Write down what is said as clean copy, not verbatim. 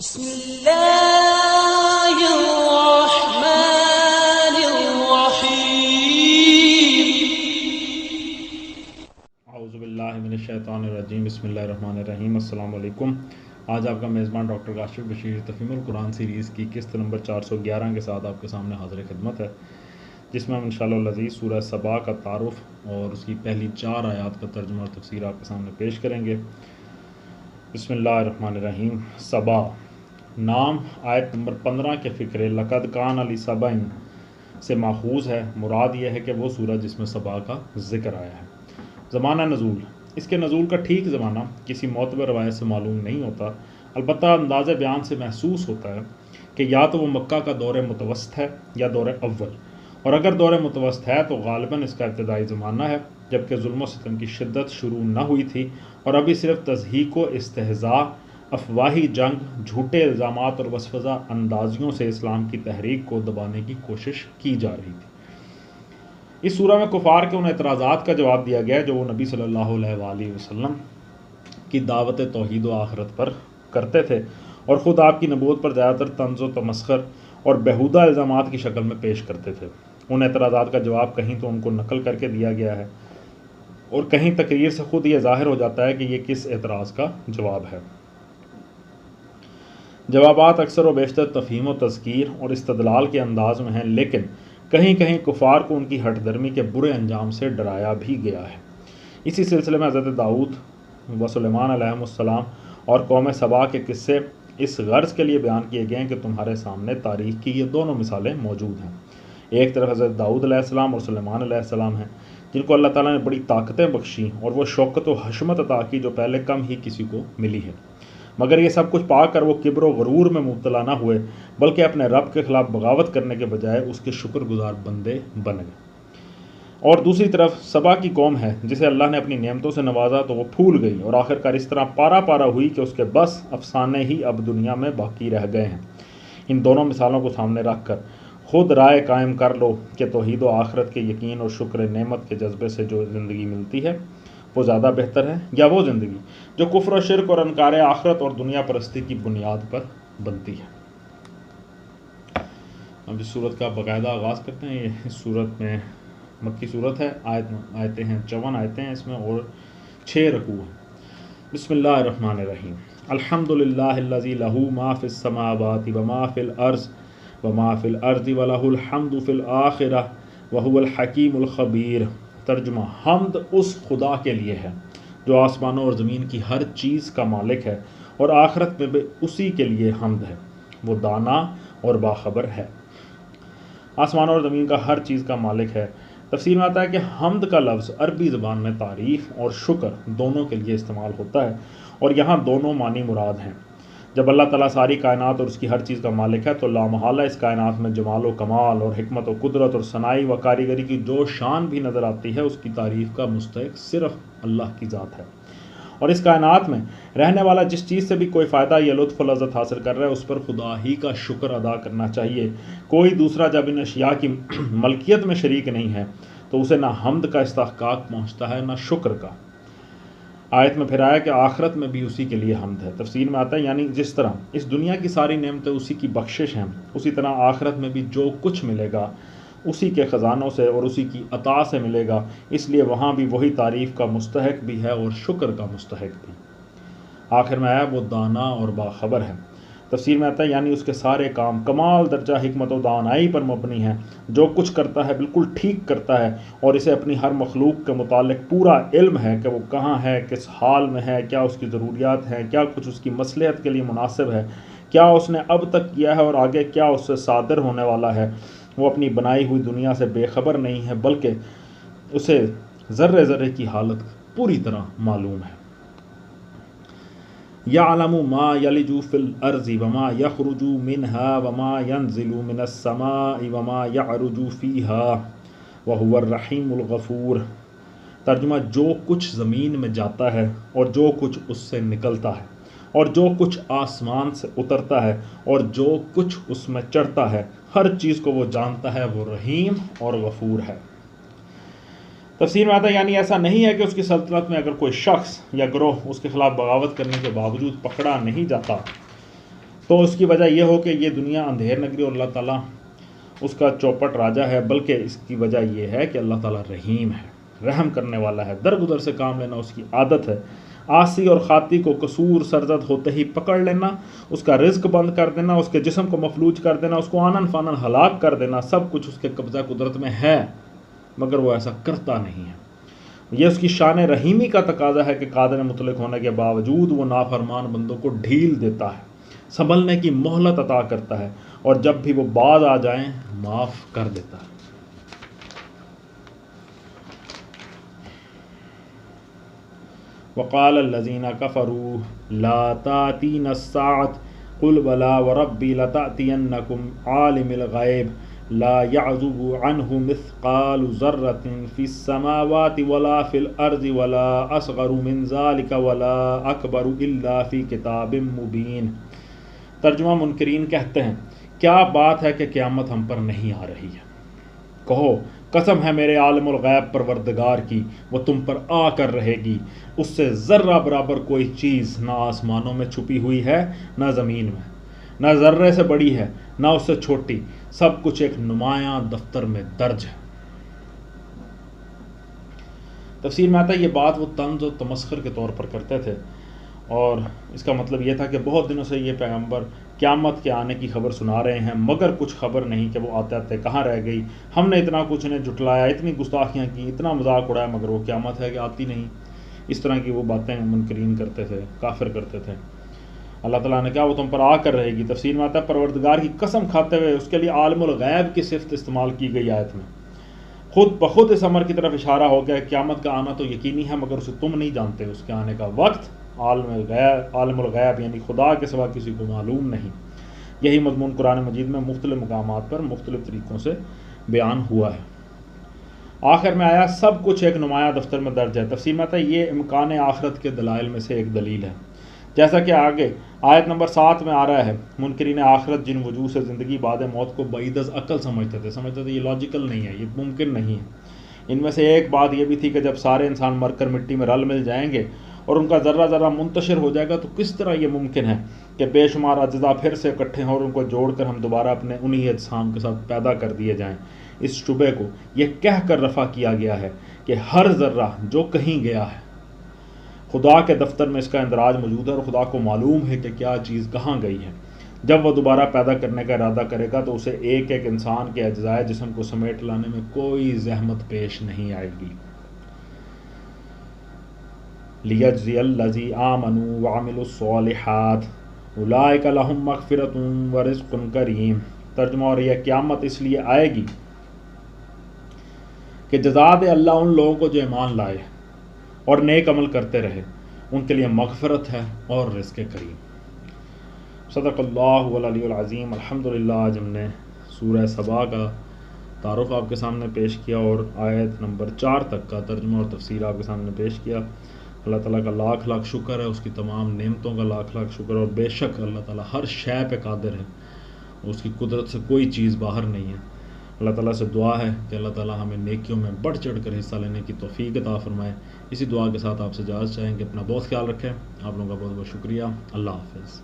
بسم اللہ الرحمن الرحیم۔ اعوذ باللہ من الشیطان الرجیم، بسم اللہ الرحمن الرحیم۔ السلام علیکم۔ آج آپ کا میزبان ڈاکٹر کاشف بشیر تفہیم القرآن سیریز کی قسط نمبر 411 کے ساتھ آپ کے سامنے حاضر خدمت ہے، جس میں ہم انشاءاللہ العزیز سورہ سبا کا تعارف اور اس کی پہلی 4 آیات کا ترجمہ اور تفسیر آپ کے سامنے پیش کریں گے۔ بسم اللہ الرحمن الرحیم۔ سبا نام آیت نمبر 15 کے فقرے لقد کان علی سبع سے ماخوذ ہے۔ مراد یہ ہے کہ وہ سورہ جس میں سبا کا ذکر آیا ہے۔ زمانہ نزول، اس کے نزول کا ٹھیک زمانہ کسی معتبر روایت سے معلوم نہیں ہوتا، البتہ انداز بیان سے محسوس ہوتا ہے کہ یا تو وہ مکہ کا دور متوسط ہے یا دور اول، اور اگر دور متوسط ہے تو غالباً اس کا ابتدائی زمانہ ہے جبکہ ظلم و ستم کی شدت شروع نہ ہوئی تھی اور ابھی صرف تضحیک و استہزاء، افواہی جنگ، جھوٹے الزامات اور وسوسہ اندازیوں سے اسلام کی تحریک کو دبانے کی کوشش کی جا رہی تھی۔ اس سورہ میں کفار کے ان اعتراضات کا جواب دیا گیا ہے جو وہ نبی صلی اللہ علیہ وآلہ وسلم کی دعوت توحید و آخرت پر کرتے تھے اور خود آپ کی نبوت پر زیادہ تر طنز و تمسخر اور بیہودہ الزامات کی شکل میں پیش کرتے تھے۔ ان اعتراضات کا جواب کہیں تو ان کو نقل کر کے دیا گیا ہے اور کہیں تقریر سے خود یہ ظاہر ہو جاتا ہے کہ یہ کس اعتراض کا جواب ہے۔ جوابات اکثر و بیشتر تفہیم و تذکیر اور استدلال کے انداز میں ہیں، لیکن کہیں کہیں کفار کو ان کی ہٹ درمی کے برے انجام سے ڈرایا بھی گیا ہے۔ اسی سلسلے میں حضرت داؤد و سلیمان علیہ السلام اور قوم سبا کے قصے اس غرض کے لیے بیان کیے گئے ہیں کہ تمہارے سامنے تاریخ کی یہ دونوں مثالیں موجود ہیں۔ ایک طرف حضرت داؤد علیہ السلام اور سلیمان علیہ السلام ہیں جن کو اللہ تعالیٰ نے بڑی طاقتیں بخشیں اور وہ شوکت و حشمت عطا کی جو پہلے کم ہی کسی کو ملی ہے، مگر یہ سب کچھ پا کر وہ کبر و غرور میں مبتلا نہ ہوئے بلکہ اپنے رب کے خلاف بغاوت کرنے کے بجائے اس کے شکر گزار بندے بن گئے۔ اور دوسری طرف سبا کی قوم ہے جسے اللہ نے اپنی نعمتوں سے نوازا تو وہ پھول گئی اور آخرکار اس طرح پارا پارا ہوئی کہ اس کے بس افسانے ہی اب دنیا میں باقی رہ گئے ہیں۔ ان دونوں مثالوں کو سامنے رکھ کر خود رائے قائم کر لو کہ توحید و آخرت کے یقین اور شکر نعمت کے جذبے سے جو زندگی ملتی ہے وہ زیادہ بہتر ہے یا وہ زندگی جو کفر و شرک اور انکار آخرت اور دنیا پرستی کی بنیاد پر بنتی ہے۔ اب اس صورت کا باقاعدہ آغاز کرتے ہیں۔ یہ اس صورت میں مکی صورت ہے، آیتیں ہیں 54 آیتیں ہیں اس میں اور 6 رکوع ہیں۔ بسم اللہ الرحمن الرحیم۔ الحمدللہ الذی لہ ما فی السماوات وما فی الارض وما فی الارض ولہ الحمد فی الآخرہ وہو الحکیم الخبیر۔ ترجمہ، حمد اس خدا کے لیے ہے جو آسمانوں اور زمین کی ہر چیز کا مالک ہے اور آخرت میں بھی اسی کے لیے حمد ہے، وہ دانا اور باخبر ہے۔ آسمانوں اور زمین کا ہر چیز کا مالک ہے۔ تفسیر میں آتا ہے کہ حمد کا لفظ عربی زبان میں تعریف اور شکر دونوں کے لیے استعمال ہوتا ہے اور یہاں دونوں معنی مراد ہیں۔ جب اللہ تعالیٰ ساری کائنات اور اس کی ہر چیز کا مالک ہے تو لامحالہ اس کائنات میں جمال و کمال اور حکمت و قدرت اور صناعی و کاریگری کی جو شان بھی نظر آتی ہے اس کی تعریف کا مستحق صرف اللہ کی ذات ہے، اور اس کائنات میں رہنے والا جس چیز سے بھی کوئی فائدہ یا لطف و لذت حاصل کر رہا ہے اس پر خدا ہی کا شکر ادا کرنا چاہیے۔ کوئی دوسرا جب ان اشیاء کی ملکیت میں شریک نہیں ہے تو اسے نہ حمد کا استحقاق پہنچتا ہے نہ شکر کا۔ آیت میں پھر آیا کہ آخرت میں بھی اسی کے لیے حمد ہے۔ تفسیر میں آتا ہے یعنی جس طرح اس دنیا کی ساری نعمتیں اسی کی بخشش ہیں، اسی طرح آخرت میں بھی جو کچھ ملے گا اسی کے خزانوں سے اور اسی کی عطا سے ملے گا، اس لیے وہاں بھی وہی تعریف کا مستحق بھی ہے اور شکر کا مستحق بھی۔ آخر میں آیا وہ دانا اور باخبر ہے۔ تفسیر میں آتا ہے یعنی اس کے سارے کام کمال درجہ حکمت و دانائی پر مبنی ہیں، جو کچھ کرتا ہے بالکل ٹھیک کرتا ہے اور اسے اپنی ہر مخلوق کے متعلق پورا علم ہے کہ وہ کہاں ہے، کس حال میں ہے، کیا اس کی ضروریات ہیں، کیا کچھ اس کی مصلحت کے لیے مناسب ہے، کیا اس نے اب تک کیا ہے اور آگے کیا اس سے صادر ہونے والا ہے۔ وہ اپنی بنائی ہوئی دنیا سے بے خبر نہیں ہے بلکہ اسے ذرے ذرے کی حالت پوری طرح معلوم ہے۔ یعلم ما یلج فی الارض وما یخرج منها وما ینزل من السماء وما یعرج فیہا وہو الرحیم الغفور۔ ترجمہ، جو کچھ زمین میں جاتا ہے اور جو کچھ اس سے نکلتا ہے اور جو کچھ آسمان سے اترتا ہے اور جو کچھ اس میں چڑھتا ہے، ہر چیز کو وہ جانتا ہے، وہ رحیم اور غفور ہے۔ تفسیر میں آتا ہے یعنی ایسا نہیں ہے کہ اس کی سلطنت میں اگر کوئی شخص یا گروہ اس کے خلاف بغاوت کرنے کے باوجود پکڑا نہیں جاتا تو تو اس کی وجہ یہ ہو کہ یہ دنیا اندھیر نگری اور اللہ تعالیٰ اس کا چوپٹ راجا ہے، بلکہ اس کی وجہ یہ ہے کہ اللہ تعالیٰ رحیم ہے، رحم کرنے والا ہے، درگزر سے کام لینا اس کی عادت ہے۔ آسی اور خاطی کو قصور سرزد ہوتے ہی پکڑ لینا، اس کا رزق بند کر دینا، اس کے جسم کو مفلوج کر دینا، اس کو آنن فانن ہلاک کر دینا، سب کچھ اس کے قبضہ قدرت میں ہے، مگر وہ ایسا کرتا نہیں ہے۔ یہ اس کی شان رحیمی کا تقاضا ہے کہ قادر مطلق ہونے کے باوجود وہ نافرمان بندوں کو ڈھیل دیتا ہے، سنبھلنے کی مہلت عطا کرتا ہے، اور جب بھی وہ باز آ جائیں معاف کر دیتا ہے۔ وقال الذين كفروا لا تأتينا الساعة قل بلى وربي لتأتينكم عالم الغيب لا يعزب عنه مثقال ذرة في السماوات ولا في الأرض ولا أصغر من ذلك ولا أكبر إلا في كتاب مبين۔ ترجمہ منکرین کہتے ہیں کیا بات ہے کہ قیامت ہم پر نہیں آ رہی ہے؟ کہو قسم ہے میرے عالم الغیب پروردگار کی، وہ تم پر آ کر رہے گی، اس سے ذرہ برابر کوئی چیز نہ آسمانوں میں چھپی ہوئی ہے نہ زمین میں، نہ ذرے سے بڑی ہے نہ اس سے چھوٹی، سب کچھ ایک نمایاں دفتر میں درج ہے۔ تفسیر میں آتا ہے یہ بات وہ طنز و تمسخر کے طور پر کرتے تھے، اور اس کا مطلب یہ تھا کہ بہت دنوں سے یہ پیغمبر قیامت کے آنے کی خبر سنا رہے ہیں، مگر کچھ خبر نہیں کہ وہ آتے آتے کہاں رہ گئی، ہم نے اتنا کچھ انہیں جھٹلایا، اتنی گستاخیاں کی، اتنا مذاق اڑایا، مگر وہ قیامت ہے کہ آتی نہیں۔ اس طرح کی وہ باتیں منکرین کرتے تھے، کافر کرتے تھے۔ اللہ تعالیٰ نے کہا وہ تم پر آ کر رہے گی۔ تفسیر میں آتا ہے پروردگار کی قسم کھاتے ہوئے اس کے لیے عالم الغیب کی صفت استعمال کی گئی آیت میں۔ خود بخود اس امر کی طرف اشارہ ہو گیا، قیامت کا آنا تو یقینی ہے مگر اسے تم نہیں جانتے، اس کے آنے کا وقت عالم الغیب یعنی خدا کے سوا کسی کو معلوم نہیں۔ یہی مضمون قرآن مجید میں مختلف مقامات پر مختلف طریقوں سے بیان ہوا ہے۔ آخر میں آیا سب کچھ ایک نمایاں دفتر میں درج ہے۔ تفسیر میں آتا ہے یہ امکان آخرت کے دلائل میں سے ایک دلیل ہے، جیسا کہ آگے آیت نمبر 7 میں آ رہا ہے۔ منکرین آخرت جن وجوہ سے زندگی بعد موت کو بعید از عقل سمجھتے تھے یہ لاجیکل نہیں ہے، یہ ممکن نہیں ہے۔ ان میں سے ایک بات یہ بھی تھی کہ جب سارے انسان مر کر مٹی میں رل مل جائیں گے اور ان کا ذرہ ذرہ منتشر ہو جائے گا تو کس طرح یہ ممکن ہے کہ بے شمار اجزاء پھر سے اکٹھے ہوں اور ان کو جوڑ کر ہم دوبارہ اپنے انہی اجسام کے ساتھ پیدا کر دیے جائیں۔ اس شبے کو یہ کہہ کر رفع کیا گیا ہے کہ ہر ذرہ جو کہیں گیا ہے خدا کے دفتر میں اس کا اندراج موجود ہے، اور خدا کو معلوم ہے کہ کیا چیز کہاں گئی ہے۔ جب وہ دوبارہ پیدا کرنے کا ارادہ کرے گا تو اسے ایک ایک انسان کے اجزاء جسم کو سمیٹ لانے میں کوئی زحمت پیش نہیں آئے گی۔ لِيَجْزِيَ الَّذِي آمَنُوا وَعَمِلُوا الصَّالِحَاتِ أُولَٰئِكَ لَهُم مَّغْفِرَةٌ وَرِزْقٌ کَرِيمٌ۔ ترجمہ، اور یہ قیامت اس لیے آئے گی کہ جزا دے اللہ ان لوگوں کو جو ایمان لائے اور نیک عمل کرتے رہے، ان کے لیے مغفرت ہے اور رزق کریم۔ صدق اللہ العلی العظیم۔ الحمدللہ آج ہم نے سورہ سبا کا تعارف آپ کے سامنے پیش کیا اور آیت نمبر 4 تک کا ترجمہ اور تفسیر آپ کے سامنے پیش کیا۔ اللہ تعالیٰ کا لاکھ لاکھ شکر ہے، اس کی تمام نعمتوں کا لاکھ لاکھ شکر، اور بے شک اللہ تعالیٰ ہر شے پہ قادر ہے، اس کی قدرت سے کوئی چیز باہر نہیں ہے۔ اللہ تعالیٰ سے دعا ہے کہ اللہ تعالیٰ ہمیں نیکیوں میں بڑھ چڑھ کر حصہ لینے کی توفیق عطا فرمائے۔ اسی دعا کے ساتھ آپ سے اجازت چاہیں کہ اپنا بہت خیال رکھیں۔ آپ لوگوں کا بہت بہت شکریہ۔ اللہ حافظ۔